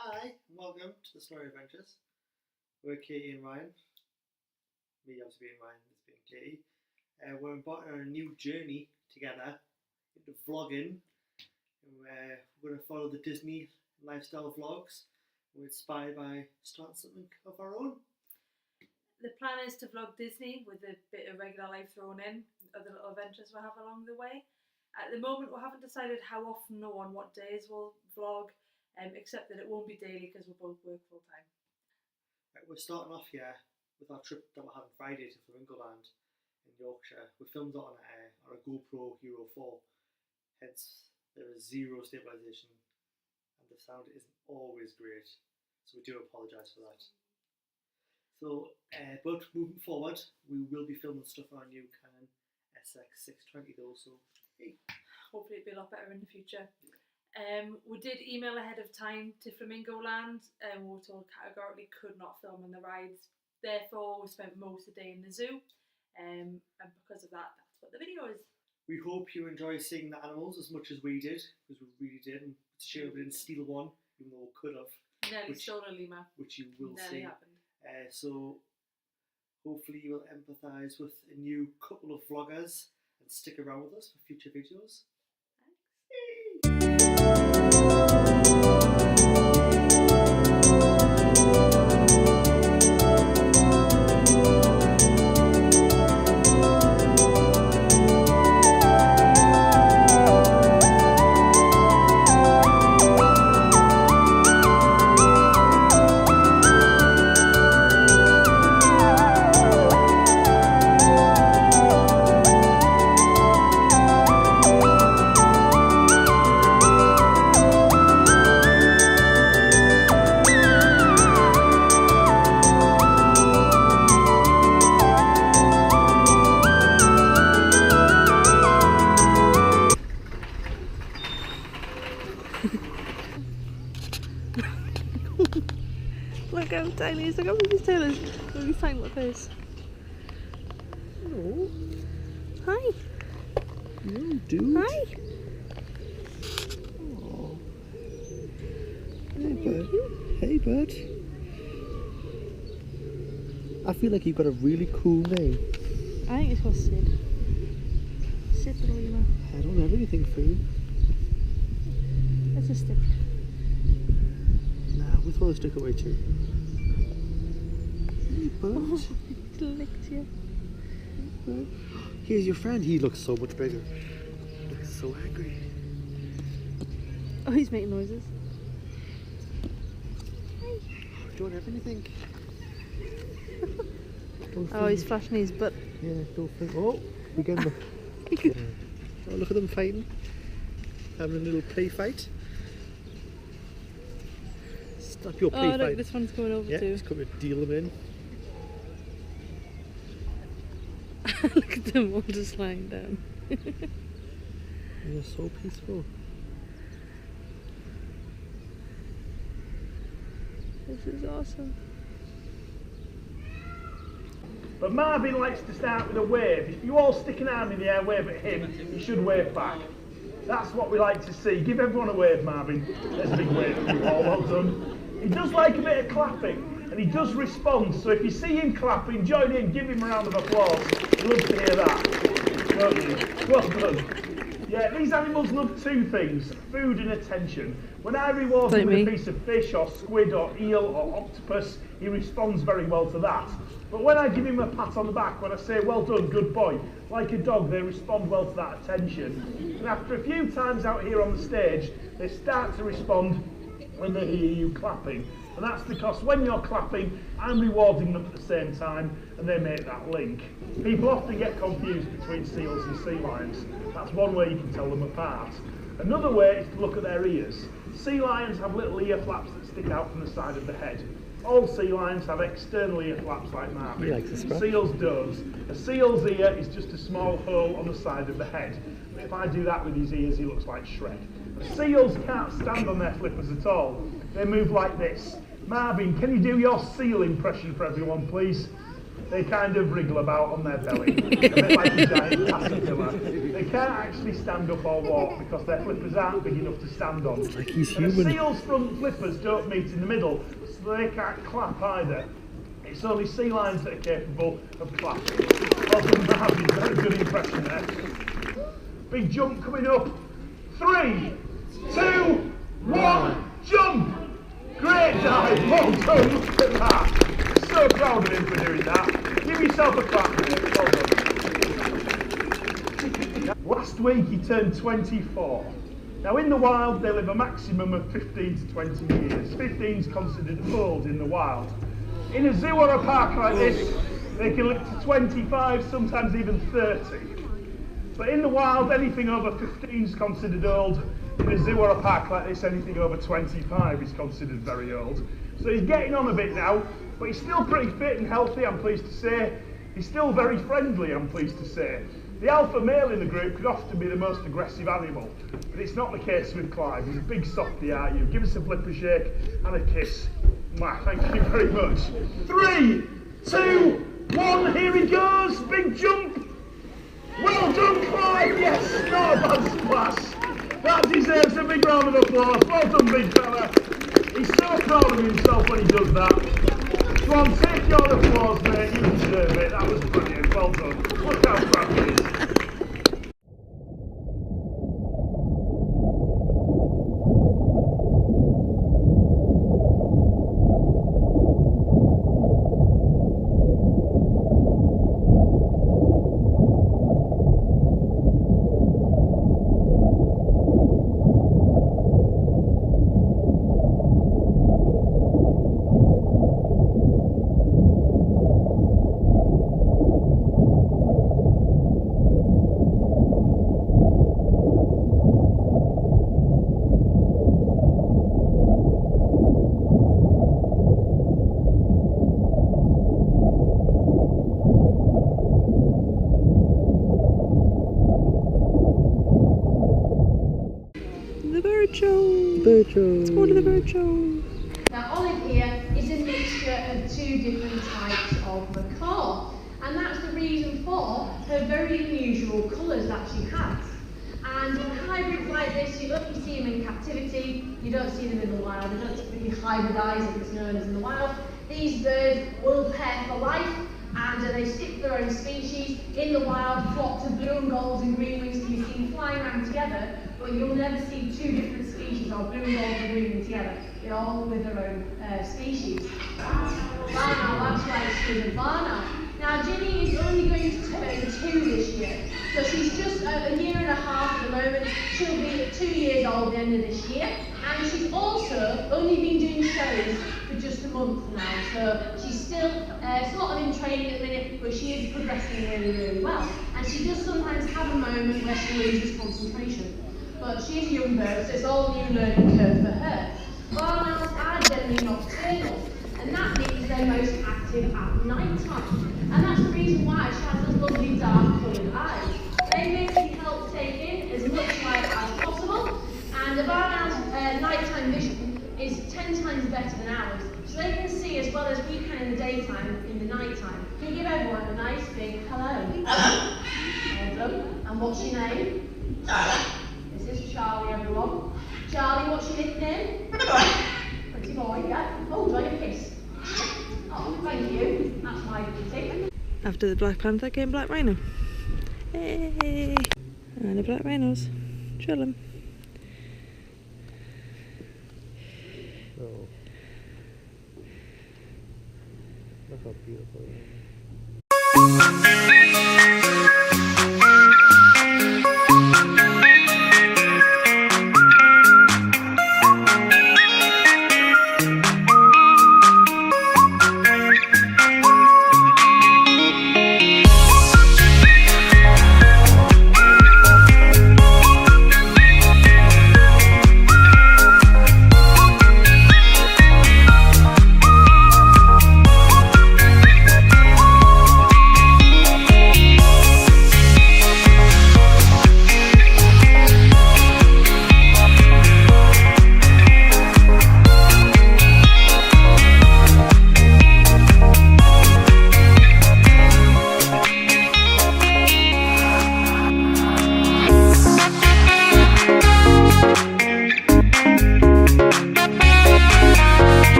Hi, and welcome to the Snorri Adventures. We're Katie and Ryan. Me obviously being Ryan, this being Katie. We're embarking on a new journey together into vlogging. We're going to follow the Disney lifestyle vlogs. We're inspired by starting something of our own. The plan is to vlog Disney with a bit of regular life thrown in, other little adventures we'll have along the way. At the moment, we haven't decided how often or on what days we'll vlog, except that it won't be daily because we both work full time. We're starting off here with our trip that we're having Friday to Flamingo Land in Yorkshire. We filmed it on a GoPro Hero 4, hence there is zero stabilisation and the sound isn't always great, so we do apologise for that. So, but moving forward, we will be filming stuff on our new Canon SX620 though, so hey. Hopefully it'll be a lot better in the future. We did email ahead of time to Flamingo Land and we were told categorically could not film on the rides. Therefore, we spent most of the day in the zoo, and because of that, that's what the video is. We hope you enjoy seeing the animals as much as we did, because we really did. And it's a shame we didn't steal one, even though we could have. Nearly stole a lemur. Which you will Nearly see. happened. So hopefully you will empathise with a new couple of vloggers and stick around with us for future videos. Look how tiny he is, look how big his tail is. Look at his tiny little face. Hello. Hi. Hello, dude. Hi. Oh. Hey, bud. Hey, bud. I feel like you've got a really cool name. I think it's called Sid. Sid the lemur. I don't have anything for you. It's a stick. Nah, we'll throw the stick away too. Hey, bud. Oh, he licked you. Bud. Here's your friend. He looks so much bigger. He looks so angry. Oh, he's making noises. Do you want anything? Oh, he's flashing his butt. Yeah, don't think. Oh, we get look. Oh, look at them fighting. Having a little play fight. Stop your play Oh, fight. look, this one's coming over too. It's coming to deal them in. Look at them all just lying down. They're so peaceful. This is awesome. But Marvin likes to start with a wave. If you all stick an arm in the air, wave at him, he should wave back. That's what we like to see. Give everyone a wave, Marvin. There's a big wave for you all, well done. He does like a bit of clapping, and he does respond. So if you see him clapping, join in, give him a round of applause. He loves to hear that, don't you? Well done. Yeah, these animals love two things, food and attention. When I reward him with a piece of fish or squid or eel or octopus, he responds very well to that. But when I give him a pat on the back, when I say, well done, good boy, like a dog, they respond well to that attention. And after a few times out here on the stage, they start to respond when they hear you clapping. And that's because when you're clapping, I'm rewarding them at the same time, and they make that link. People often get confused between seals and sea lions. That's one way you can tell them apart. Another way is to look at their ears. Sea lions have little ear flaps that stick out from the side of the head. All sea lions have external ear flaps like Marvin. Seals don't. A seal's ear is just a small hole on the side of the head. But if I do that with his ears, he looks like Shrek. Seals can't stand on their flippers at all. They move like this. Marvin, can you do your seal impression for everyone, please? they kind of wriggle about on their belly, a bit like a giant caterpillar. They can't actually stand up or walk because their flippers aren't big enough to stand on. It's like he's And human. a seal's front flippers don't meet in the middle, so they can't clap either. It's only sea lions that are capable of clapping. Well done, Marvin, very good impression there. Big jump coming up. 3, 2, 1, jump! Great dive, well done, look at that. So proud of him for doing that. Give yourself a clap, mate. Well done. Last week he turned 24. Now in the wild they live a maximum of 15 to 20 years. 15 is considered old in the wild. In a zoo or a park like this, they can live to 25, sometimes even 30. But in the wild, anything over 15 is considered old. In a zoo or a park like this, anything over 25 is considered very old. So he's getting on a bit now, but he's still pretty fit and healthy, I'm pleased to say. He's still very friendly, I'm pleased to say. The alpha male in the group could often be the most aggressive animal, but it's not the case with Clive. He's a big softie, aren't you? Give us a flipper shake and a kiss. Mwah, thank you very much. 3, 2, 1, here he goes, big jump. Well done, Clive, yes, not a bad splash. That deserves a big round of applause. Well done, big fella. He's so proud of himself when he does that. Go on, take your applause, mate, you deserve it. That was brilliant, well done. Look how proud he is. Let's go to the bird show. Now Olive here is a mixture of 2 different types of macaw, and that's the reason for her very unusual colours that she has. And hybrids like this, you only see them in captivity, you don't see them in the wild, they don't typically hybridise if it's known as in the wild. These birds will pair for life, and they stick to their own species. In the wild, flocks of blue and golds and green wings can be seen flying around together, but you'll never see 2 different species of blue and gold and green wings together. They're all with their own species. Varnal, that's why it's called a Varnal. Now Ginny is only going to turn 2 this year, so she's just a year and a half at the moment. She'll be 2 years old at the end of this year, and she's also only been doing shows for just a month now, so she's still sort of in training at the minute, but she is progressing really, really well. And she does sometimes have a moment where she loses concentration, but she is a young bird, so it's all new learning curve for her. Varnals are generally nocturnal, and that means they're most active at night time. And that's the reason why she has those lovely dark coloured eyes. They basically help take in as much light as possible, and the Varnal's nighttime vision is 10 times better than ours. So they can see as well as we can in the daytime, in the nighttime. Can you give everyone a nice big hello? Well done. And what's your name? This is Charlie, everyone. Charlie, what's your nickname? Pretty boy, yeah. Oh, do I get a kiss? Oh, thank you. That's my beauty. After the Black Panther came Black Rhino. Hey! And the Black Rhinos. Chillin'. Oh. Look how beautiful it is.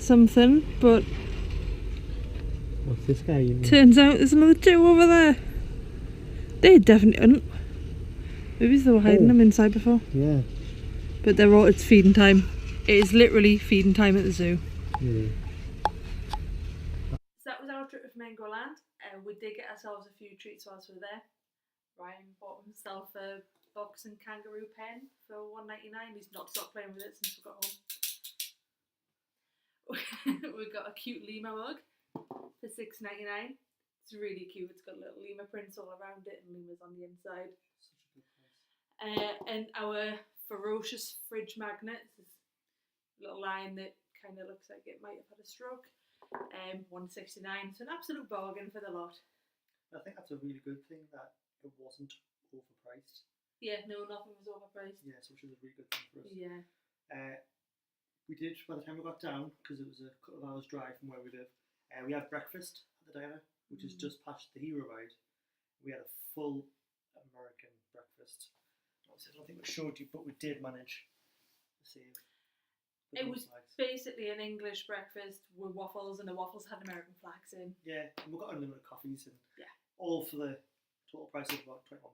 something, but What's this guy? You mean? turns out there's another two over there. They definitely aren't. Maybe they were hiding them inside before. Yeah. But they're all, it's feeding time. It is literally feeding time at the zoo. Yeah. So that was our trip to Flamingo Land. We did get ourselves a few treats whilst we were there. Ryan bought himself a box and kangaroo pen for $1.99. He's not stopped playing with it since we got home. We got a cute llama mug for $6.99. It's really cute. It's got little llama prints all around it and llamas on the inside. And our ferocious fridge magnet, this little line that kind of looks like it might have had a stroke. $1.69, so an absolute bargain for the lot. I think that's a really good thing that it wasn't overpriced. Yeah, no, nothing was overpriced. Yes, which is a really good thing for us. Yeah. We did, by the time we got down, because it was a couple of hours drive from where we live, we had breakfast at the diner, which is just past the Hero ride. We had a full American breakfast. Obviously, I don't think we showed you, but we did manage to save. It was basically an English breakfast with waffles, and the waffles had American flags in. Yeah, and we got unlimited coffees, and yeah, all for the total price of about £21.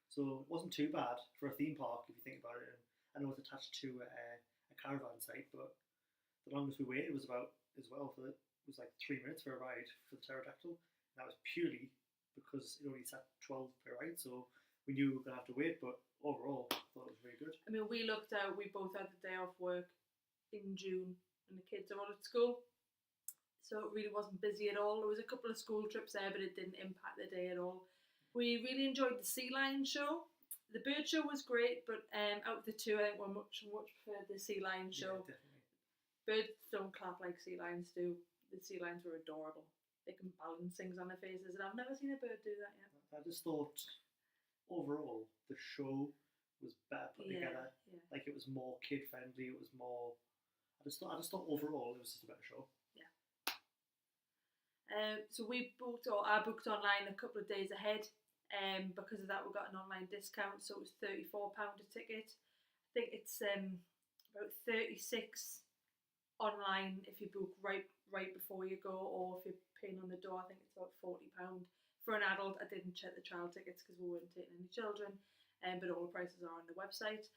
So it wasn't too bad for a theme park if you think about it. And I know it's attached to a caravan site, but the longest we waited was about as well for it was like 3 minutes for a ride for the pterodactyl. And that was purely because it only sat 12 per ride, so we knew we were gonna have to wait. But overall, I thought it was really good. I mean, we looked out. We both had the day off work in June, and the kids are all at school, so it really wasn't busy at all. There was a couple of school trips there, but it didn't impact the day at all. We really enjoyed the sea lion show. The bird show was great, but out of the two, I think we much preferred the sea lion show. Yeah, definitely. Birds don't clap like sea lions do. The sea lions were adorable. They can balance things on their faces, and I've never seen a bird do that yet. I just thought overall the show was better put together. Yeah. Like it was more kid friendly. It was more. I just thought overall it was just a better show. Yeah. So I booked online a couple of days ahead. Because of that, we got an online discount, so it was £34 a ticket. I think it's about 36 online if you book right before you go, or if you're paying on the door. I think it's about £40 for an adult. I didn't check the child tickets because we weren't taking any children, but all the prices are on the website.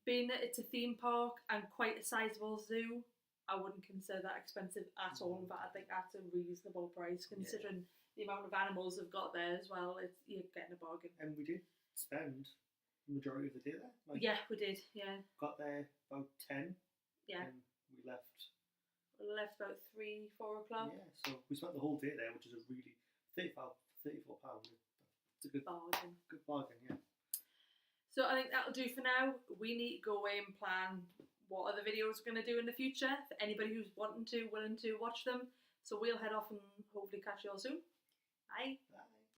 Being that it's a theme park and quite a sizable zoo, I wouldn't consider that expensive at all. In fact, I think that's a reasonable price considering the amount of animals they've got there as well. You're getting a bargain. And we did spend the majority of the day there. Yeah, we did. Yeah. Got there about 10. Yeah. And we left. We left about 3-4 o'clock. Yeah, so we spent the whole day there, which is a really £34. It's a good bargain. Good bargain, yeah. So I think that'll do for now. We need to go away and plan what other videos we're going to do in the future for anybody who's willing to watch them. So we'll head off and hopefully catch you all soon. Bye. Bye.